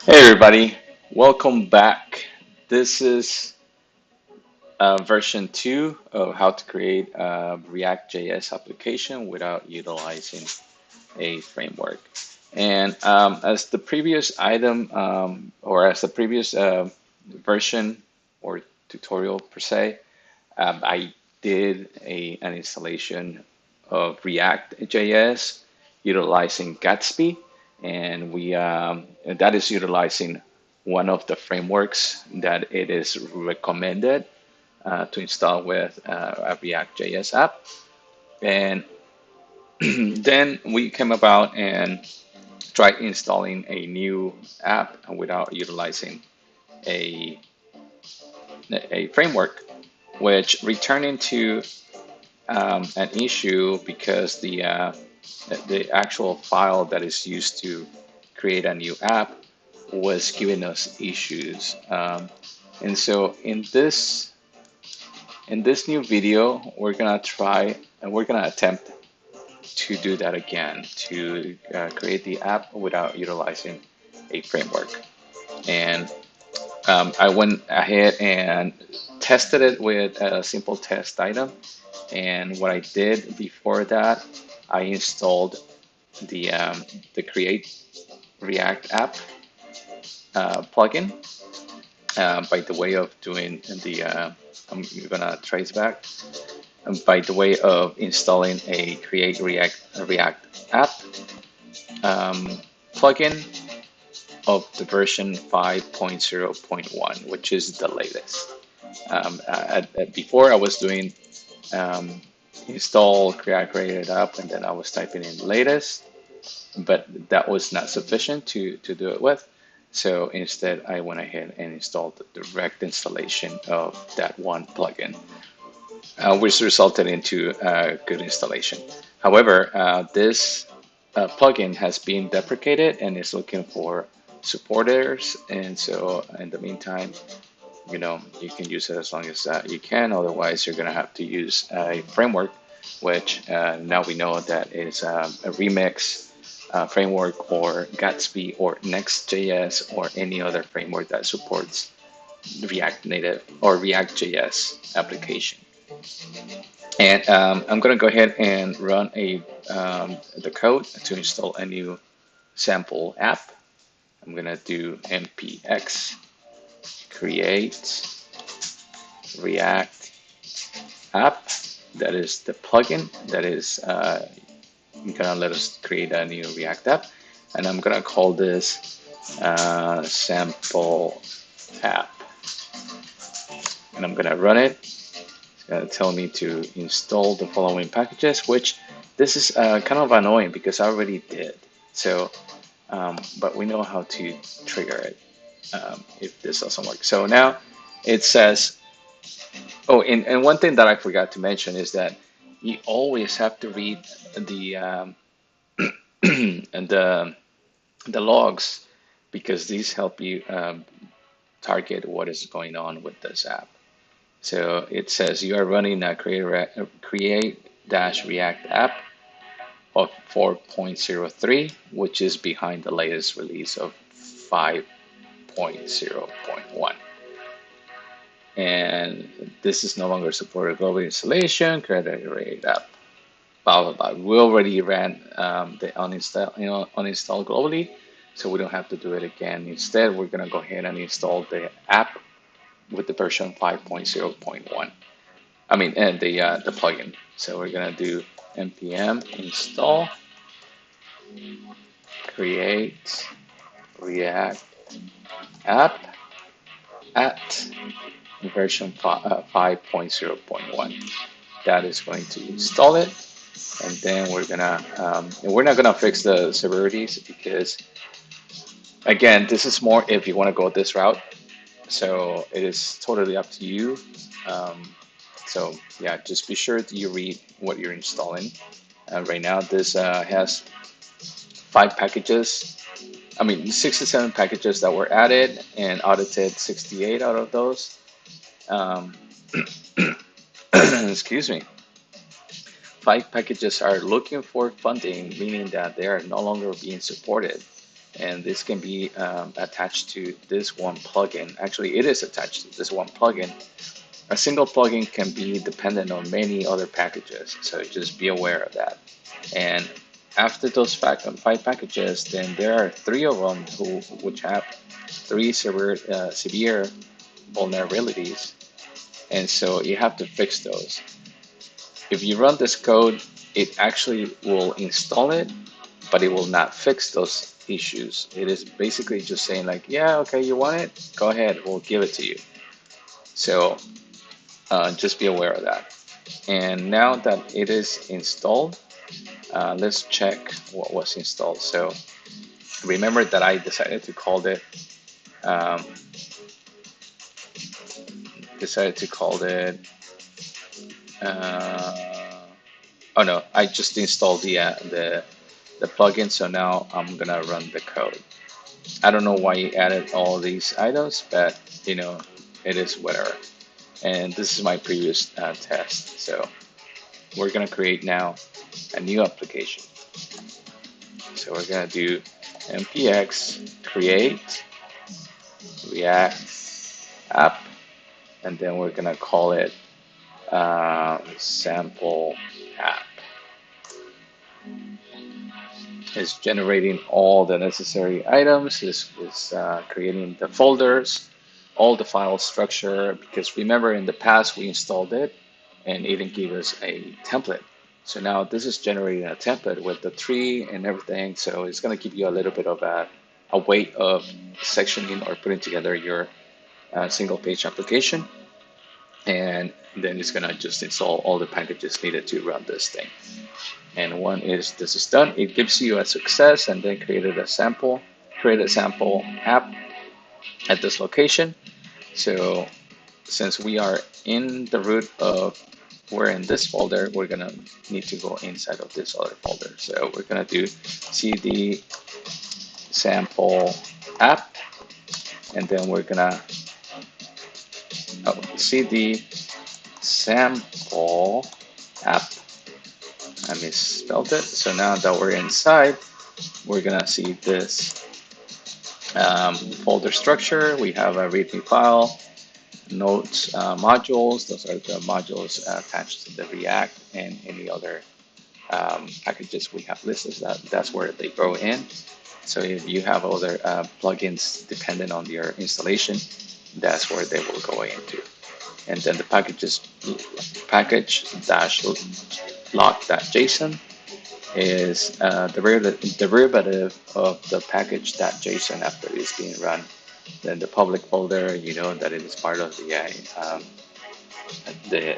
Hey everybody, welcome back. This is version 2 of how to create a ReactJs application without utilizing a framework. And as the previous item, or as the previous version or tutorial per se, I did an installation of React.js utilizing Gatsby, and that is utilizing one of the frameworks that it is recommended to install with a React.js app. And then we came about and tried installing a new app without utilizing a, a framework, which returned into an issue because the actual file that is used to create a new app was giving us issues. And so in this new video, we're gonna try and we're gonna attempt to do that again to create the app without utilizing a framework. And I went ahead and tested it with a simple test item. And what I did before that, I installed the Create React app plugin by the way of doing I'm gonna trace back, by the way of installing a Create React app plugin of the version 5.0.1, which is the latest. Before I was doing um, install created app, and then I was typing in latest, but that was not sufficient to do it with. So instead, I went ahead and installed the direct installation of that one plugin, which resulted into a good installation. However, this plugin has been deprecated and is looking for supporters. And so in the meantime, you can use it as long as you can. Otherwise, you're going to have to use a framework, which now we know that is a Remix framework, or Gatsby, or Next.js, or any other framework that supports React Native or React.js application. And I'm going to go ahead and run the code to install a new sample app. I'm going to do npx create React app. That is the plugin that is gonna let us create a new React app, and I'm gonna call this sample app, and I'm gonna run it. It's gonna tell me to install the following packages, which this is kind of annoying because I already did. So, but we know how to trigger it if this doesn't work. So now it says, oh, and one thing that I forgot to mention is that you always have to read and the logs, because these help you target what is going on with this app. So it says you are running a create-react app of 4.03, which is behind the latest release of 5.0.1. And this is no longer supported global installation, create a React app, blah, blah, blah. We already ran the uninstall globally, so we don't have to do it again. Instead, we're gonna go ahead and install the app with the version 5.0.1. I mean, and the plugin. So we're gonna do npm install create react app at version 5.0.1. That is going to install it, and then we're not gonna fix the severities, because again, this is more if you want to go this route. So it is totally up to you. So yeah, just be sure that you read what you're installing. Right now, this has 5 packages. I mean, 67 packages that were added, and audited 68 out of those. Um, excuse me. 5 packages are looking for funding, meaning that they are no longer being supported. and this can be attached to this one plugin. Actually, it is attached to this one plugin. A single plugin can be dependent on many other packages, so just be aware of that. And after those five packages, then there are three of them which have three severe vulnerabilities, and so you have to fix those. If you run this code, it actually will install it, but it will not fix those issues. It is basically just saying like, yeah, okay, you want it? Go ahead, we'll give it to you. So just be aware of that. And now that it is installed, let's check what was installed. So remember that I decided to call it um, uh, oh no, I just installed the plugin, so now I'm gonna run the code. I don't know why he added all these items, but you know, it is whatever. And this is my previous test. So we're gonna create now a new application. So we're gonna do npx create React app, and then we're gonna call it sample app. It's generating all the necessary items. This is creating the folders, all the file structure, because remember in the past we installed it and it didn't give us a template. So now this is generating a template with the tree and everything. So it's going to give you a little bit of a way of sectioning or putting together your single page application. And then it's going to just install all the packages needed to run this thing. And one is this is done, it gives you a success, and then create a sample app at this location. So since we are in the root of, we're in this folder, we're gonna need to go inside of this other folder. So we're gonna do cd sample app, and then we're gonna cd sample app. I misspelled it. So now that we're inside, we're gonna see this folder structure. We have a README file, nodes, modules. Those are the modules attached to the React and any other packages we have listed. That's where they go in. So if you have other plugins dependent on your installation, that's where they will go into. And then the package dash lock.json is the derivative of the package.json after it's being run. Then the public folder, you know that it is part of the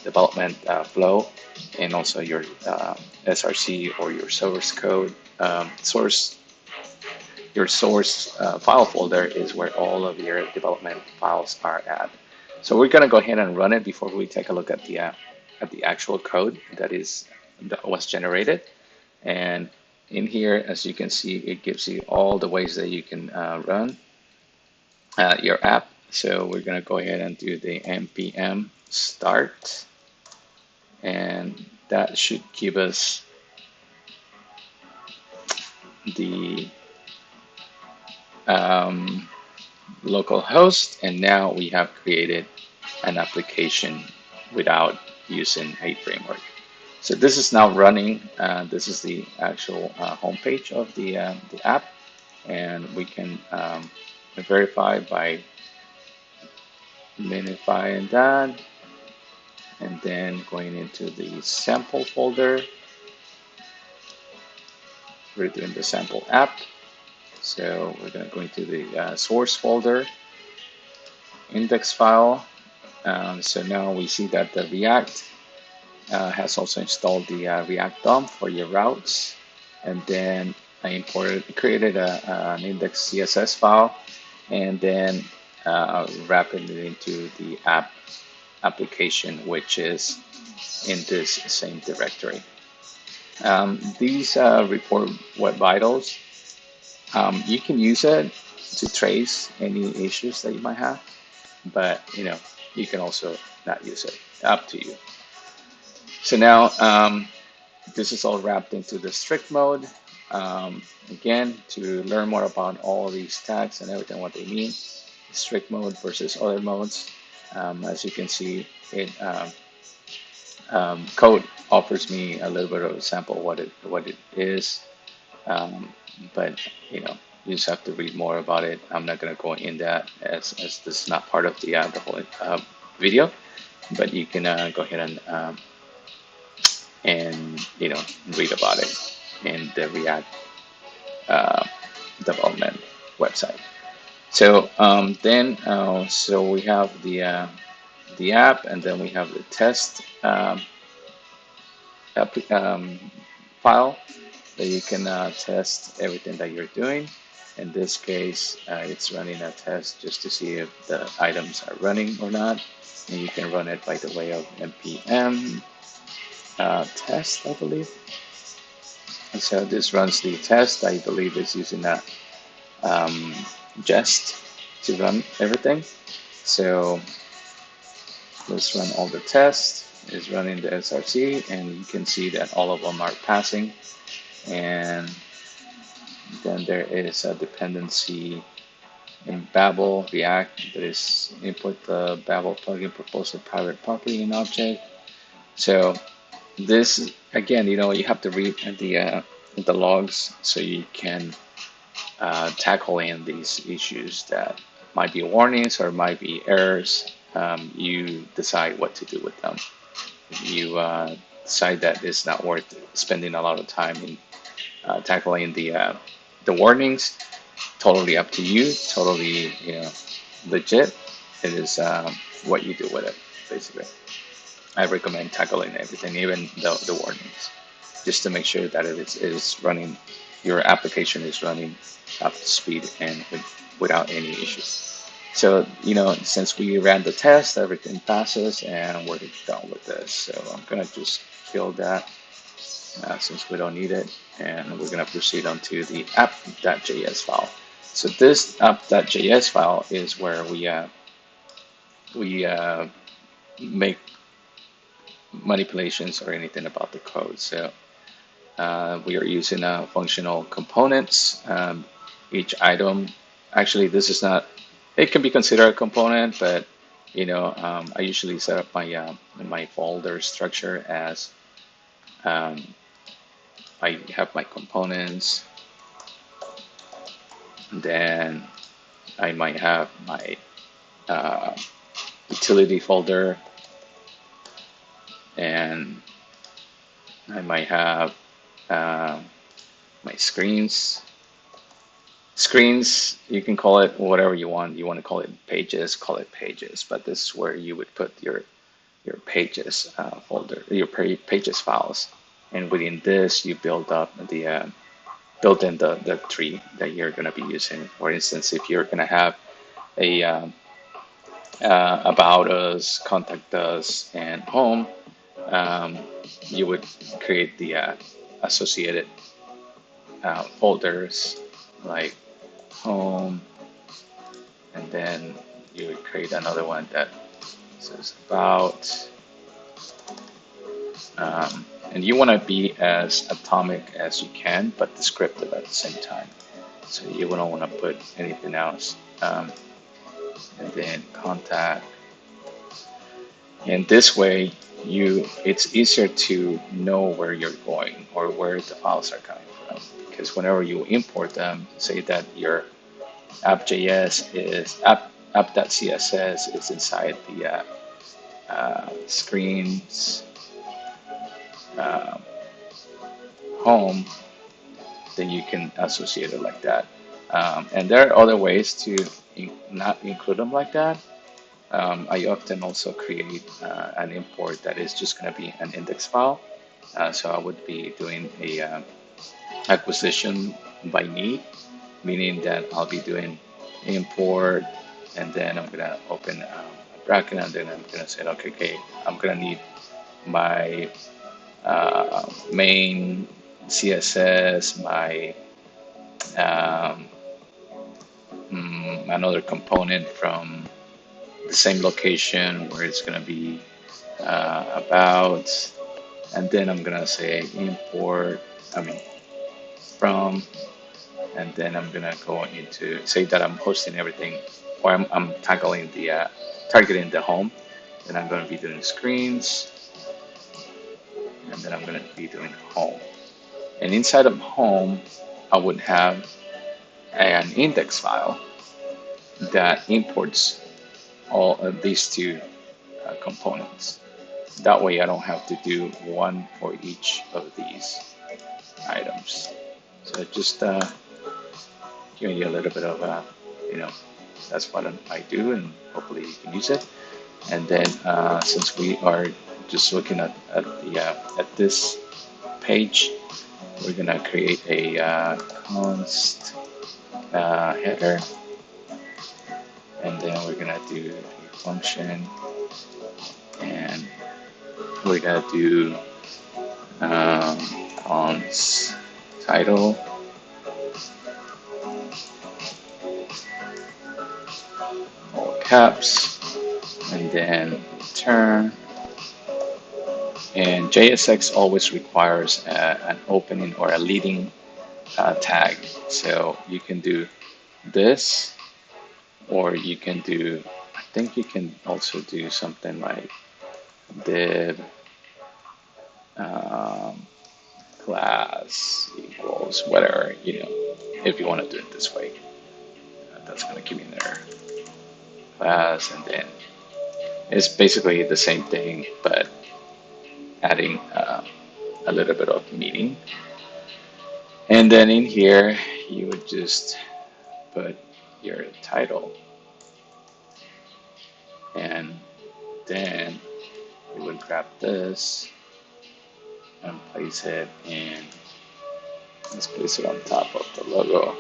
development flow, and also your SRC or your source code your source file folder is where all of your development files are at. So we're gonna go ahead and run it before we take a look at the actual code that was generated. And in here, as you can see, it gives you all the ways that you can run your app. So we're gonna go ahead and do the npm start, and that should give us the local host, and now we have created an application without using a framework. So this is now running. This is the actual homepage of the app, and we can verify by minifying that, and then going into the sample folder. We're doing the sample app. So we're going to go into the source folder, index file. So now we see that the React has also installed the React DOM for your routes. And then I created an index CSS file, and then wrapping it into the application, which is in this same directory. These report web vitals. You can use it to trace any issues that you might have, but you can also not use it. Up to you. So now this is all wrapped into the strict mode. Again, to learn more about all these tags and everything, what they mean, strict mode versus other modes. As you can see, it code offers me a little bit of a sample of what it is, um, but you just have to read more about it. I'm not going to go in that as this is not part of the whole video, but you can go ahead and read about it in the React uh, development website. So so we have the app, and then we have the test app, file that you can test everything that you're doing. In this case, it's running a test just to see if the items are running or not. And you can run it by the way of npm test, I believe. And so this runs the test. I believe it's using a um, jest to run everything. So let's run all the tests. It's running the SRC, and you can see that all of them are passing. And then there is a dependency in Babel React that is import the Babel plugin proposal private property in object. So this again, you have to read the logs so you can tackle in these issues that might be warnings or might be errors. You decide what to do with them. If you decide that it's not worth spending a lot of time in tackling the warnings, totally up to you, totally legit. It is what you do with it, basically. I recommend tackling everything, even the warnings, just to make sure that it is running, your application is running up to speed and without any issues. So, since we ran the test, everything passes and we're done with this. So I'm gonna just kill that since we don't need it, and we're gonna proceed on to the app.js file. So this app.js file is where we make manipulations or anything about the code. So we are using functional components. Each item, actually, this is not. It can be considered a component, but I usually set up my folder structure as um, I have my components, and then I might have my uh, utility folder, and I might have uh, my screens. Screens, you can call it whatever you want. You want to call it pages, call it pages. But this is where you would put your pages folder, your pages files, and within this you build in the tree that you're going to be using. For instance, if you're going to have a about us, contact us, and home, um, you would create the associated folders like home, and then you would create another one that says about, and you want to be as atomic as you can, but descriptive at the same time. So you don't want to put anything else. And then contact. And this way, it's easier to know where you're going or where the files are coming from. Because whenever you import them, say that your app.js is app.css is inside the screens home, then you can associate it like that. And there are other ways to not include them like that. I often also create an import that is just going to be an index file. So I would be doing a acquisition by need, meaning that I'll be doing import, and then I'm going to open a bracket, and then I'm going to say, okay, I'm going to need my main CSS, my um, another component from the same location where it's going to be about, and then I'm going to say import, from, and then I'm gonna go into say that I'm hosting everything, or I'm tackling the targeting the home. Then I'm gonna be doing screens, and then I'm gonna be doing home. And inside of home, I would have an index file that imports all of these two components. That way I don't have to do one for each of these items. So just giving you a little bit of, you know, that's what I do, and hopefully you can use it. And then since we are just looking at this page, we're gonna create a const header, and then we're gonna do a function, and we're gonna do const title, all caps, and then return. And JSX always requires an opening or a leading tag. So you can do this, or you can do, I think you can also do something like div um, class equals whatever, if you want to do it this way. That's going to give you an error. Class, and then it's basically the same thing, but adding a little bit of meaning. And then in here, you would just put your title, and then you would grab this and place it in, let's place it on top of the logo.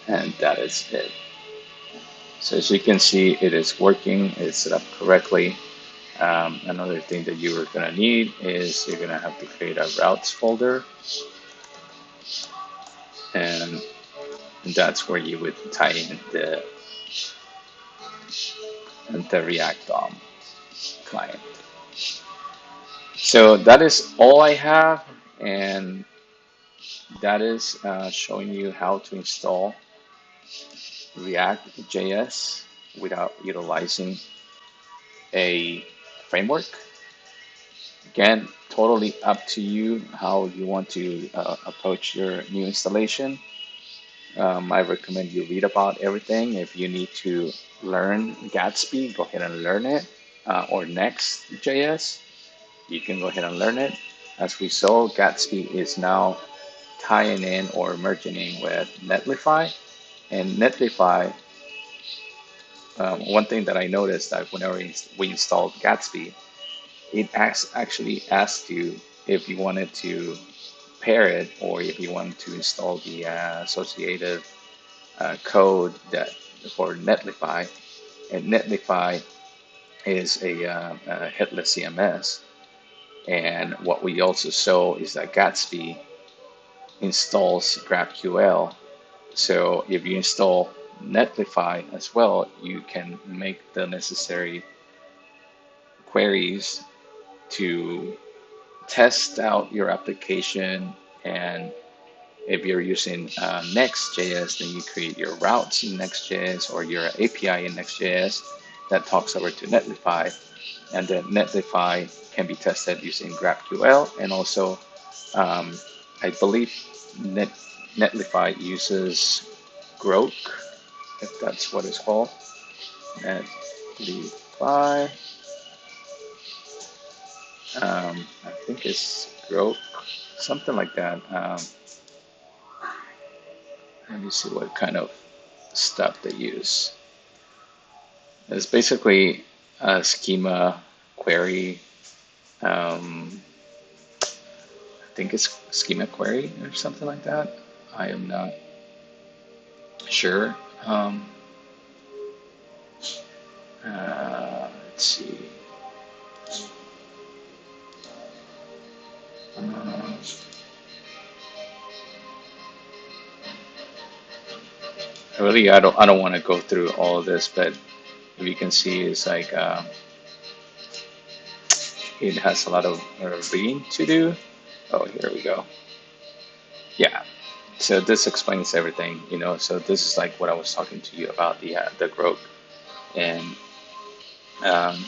And that is it. So as you can see, it is working, it's set up correctly. Another thing that you are going to need is you're going to have to create a routes folder, and that's where you would tie in the React client. So that is all I have, and that is showing you how to install ReactJS without utilizing a framework. Again, totally up to you how you want to approach your new installation. I recommend you read about everything. If you need to learn Gatsby, go ahead and learn it, or Next.js, you can go ahead and learn it. As we saw, Gatsby is now tying in or merging in with Netlify. And Netlify, one thing that I noticed that whenever we installed Gatsby, it actually asked you if you wanted to pair it, or if you want to install the associated code that for Netlify. And Netlify is a headless CMS. And what we also saw is that Gatsby installs GraphQL. So if you install Netlify as well, you can make the necessary queries to test out your application. And if you're using Next.js, then you create your routes in Next.js, or your API in Next.js that talks over to Netlify. And then Netlify can be tested using GraphQL. And also, I believe Netlify uses Grok, if that's what it's called. Netlify. I think it's Grok, something like that. Let me see what kind of stuff they use. It's basically a schema query. I think it's schema query or something like that. I am not sure. Let's see. Really, I don't want to go through all of this, but if you can see, it's like it has a lot of reading to do. Oh, here we go. Yeah. So this explains everything, you know. So this is like what I was talking to you about the growth, and um,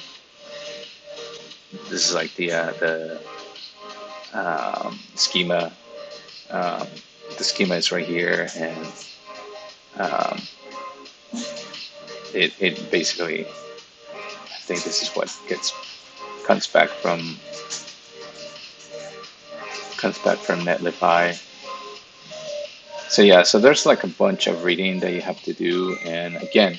this is like the schema. Um, the schema is right here, and um, it basically, I think this is what comes back from Netlify. So yeah, so there's like a bunch of reading that you have to do, and again,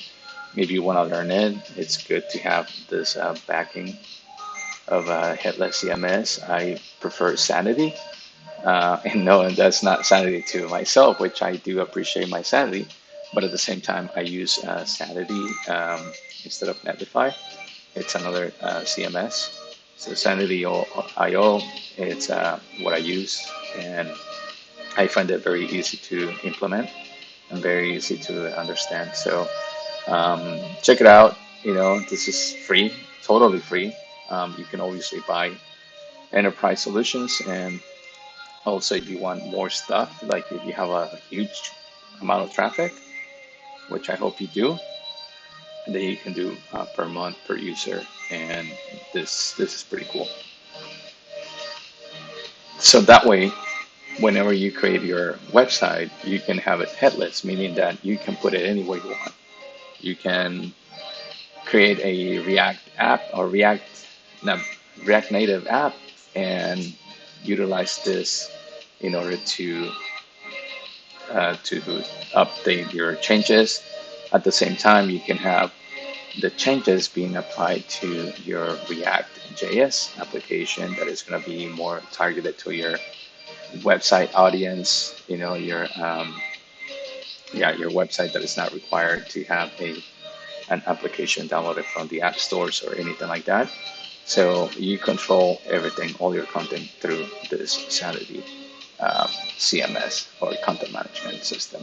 maybe you want to learn it. It's good to have this backing of headless CMS. I prefer Sanity, and no, and that's not Sanity to myself, which I do appreciate my Sanity, but at the same time, I use Sanity instead of Netlify. It's another CMS. So Sanity.io, it's what I use, and I find it very easy to implement and very easy to understand. So check it out. You know, this is free, totally free. You can obviously buy enterprise solutions, and also if you want more stuff, like if you have a huge amount of traffic, which I hope you do, then you can do per month per user, and this is pretty cool. So that way, whenever you create your website, you can have it headless, meaning that you can put it anywhere you want. You can create a React app or no, React Native app and utilize this in order to update your changes. At the same time, you can have the changes being applied to your ReactJs application that is going to be more targeted to your website audience. You know, your website that is not required to have an application downloaded from the app stores or anything like that. So you control everything, all your content through this Sanity CMS or content management system.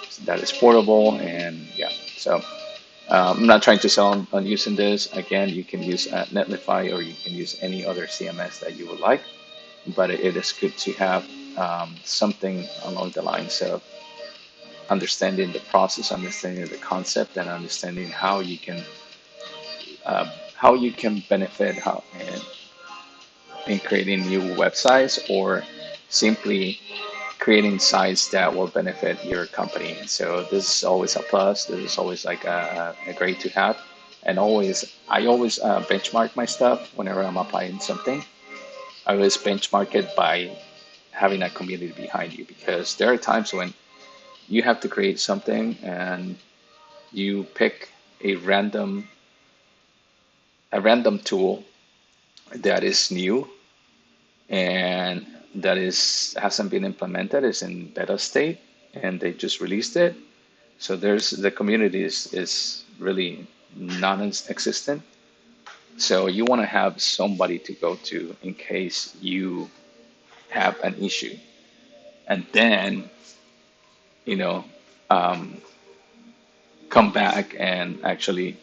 So that is portable, and yeah. So I'm not trying to sell on using this. Again, you can use Netlify or you can use any other CMS that you would like, but it is good to have something along the lines of understanding the process, understanding the concept, and understanding how you can benefit in creating new websites or simply creating sites that will benefit your company. So this is always a plus. This is always like a great to have. And I always benchmark my stuff whenever I'm applying something. I always benchmark it by having a community behind you, because there are times when you have to create something and you pick a random tool that is new and that is hasn't been implemented, is in beta state, and they just released it. So the community is really non-existent. So you want to have somebody to go to in case you have an issue, and then you know um, come back and actually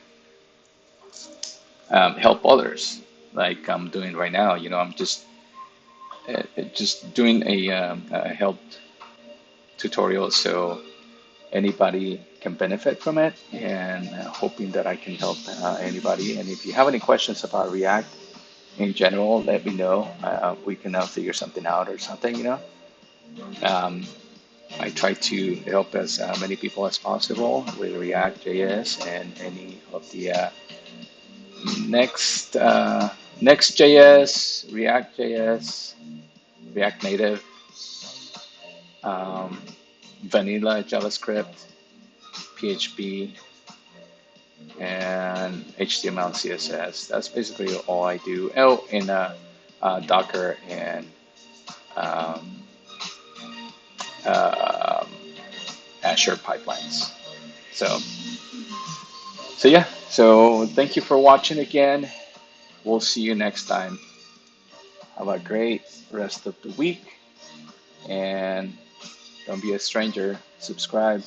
help others, like I'm doing right now. You know, I'm just doing a help tutorial so anybody can benefit from it, and hoping that I can help anybody. And if you have any questions about React in general, let me know. We can figure something out or something, you know. Um, I try to help as many people as possible with React.js and any of the next Next.js, React.js, React Native, um, vanilla JavaScript, PHP, and HTML and CSS. That's basically all I do. Oh, in Docker and um, um Azure pipelines. So, so yeah. So thank you for watching again. We'll see you next time. Have a great rest of the week, and don't be a stranger. Subscribe.